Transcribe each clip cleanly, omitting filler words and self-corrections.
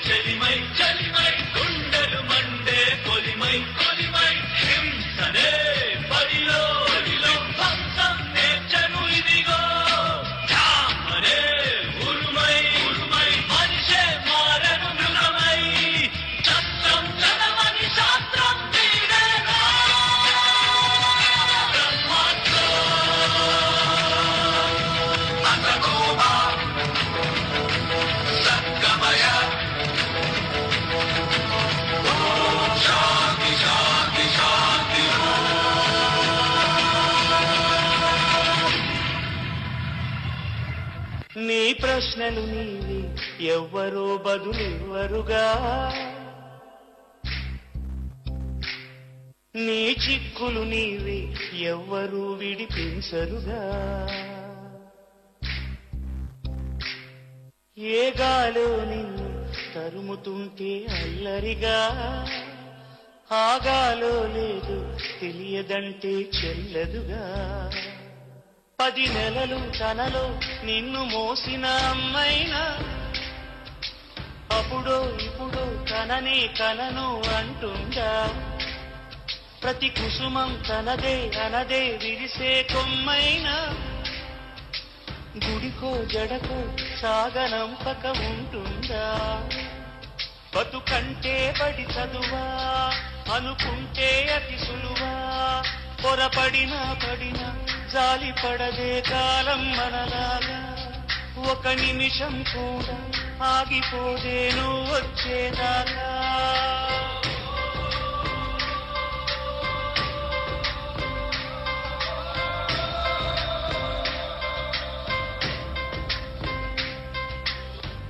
చెలిమై చెలిమై గుండెలు మండే కొలిమై కొలిమై హింసనే బడిలో బడిలో భక్తం నేర్చను ఇదిగో ఝామనే ఉరుమై ఉరుమై మనిషే మారను మృగమై చట్టం చదవని శాస్త్రం వీడేగా బ్రహ్మాస్త్రం అంతకోమా సంగమయ శాంతి శాంతి శాంతి నీ ప్రశ్నలు నీవి ఎవ్వరో బదులెవ్వరుగా నీ చిక్కులు నీవి ఎవ్వరూ విడిపించరుగా ఏ గాలో నిన్ను తరుముతుంటే అల్లరిగా ఆగాలో లేదు తెలియదంటే చెల్లదుగా 10 నెలలు తనలో నిన్ను మోసిన అమ్మైనా అప్పుడో ఇప్పుడో తననే కలను అంటుందా ప్రతి కుసుమం తనదే అనదే విరిసే కొమ్మైనా గుడికో జడకో సాగనంపక ఉంటుందా బతుకంటే బడి చదువా అనుకుంటే అతి సులువా పొరపడినా పడినా జాలి పడదే కాలం మనలాగా ఒక నిమిషం కూడా ఆగిపోదే నువ్వు వచ్చేదాకా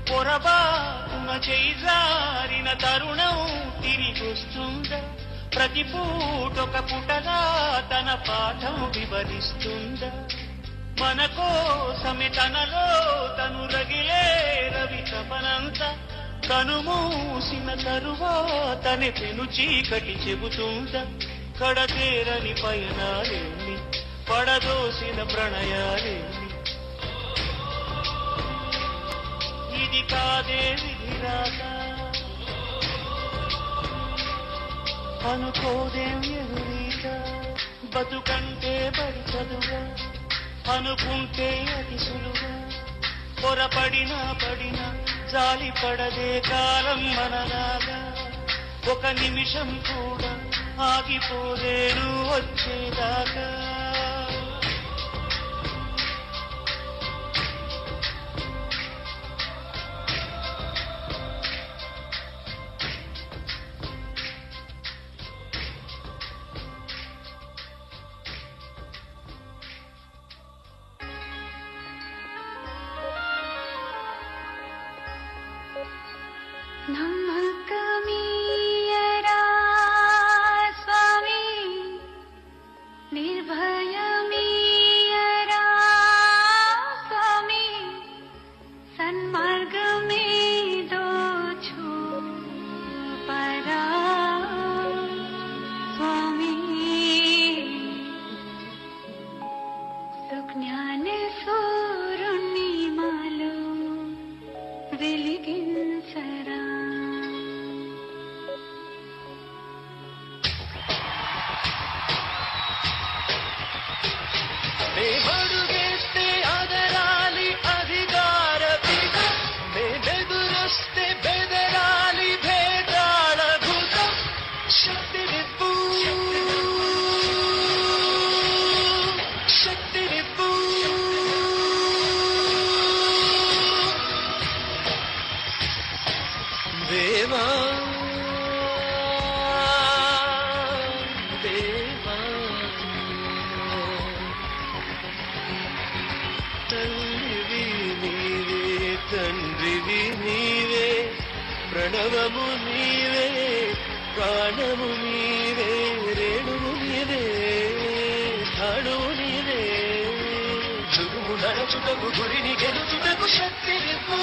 పొరబాటున చేయి జారిన తరుణం తిరిగొస్తుందా ప్రతి పూటొక పుటగా తన పాఠం వివరిస్తుందా మన కోసమే తనలో తను రగిలే రవి తపనంత కనుమూసిన తరువాతనే పెను చీకటి చెబుతుందా కడతేరని పయనాలేమి పడదోసిన ప్రణయాలేమి ఇది కాదే విధిరాగా అనుకోదేం ఎదురీత బతుకంటే బడి చదువా అనుకుంటే అతి సులువా పొరపడినా పడినా జాలి పడదే కాలం మనలాగా ఒక నిమిషం కూడా ఆగిపోదే నువ్వు వచ్చేదాకా నమ్మకమీయరా స్వామి నిర్భయమీయరా స్వామి సన్మార్గమేదో చూపరా స్వామి సుజ్ఞాన సూరుణ్ణి మాలో వెలిగించరా మేమడుగేస్తే అదరాలి అధికార పీఠం మేమెదురొస్తే బెదరాలి భేదాల భూతం శక్తినివ్వు శక్తినివ్వు దేవా దేవా తల్లివి నీవే తండ్రివి నీవే ప్రణవము నీవే ప్రాణము నీవే రేణువు నీవే స్థాణువు నీవే చురుము నడచుటకు గురిని గెలుచుటకు శక్తినివ్వు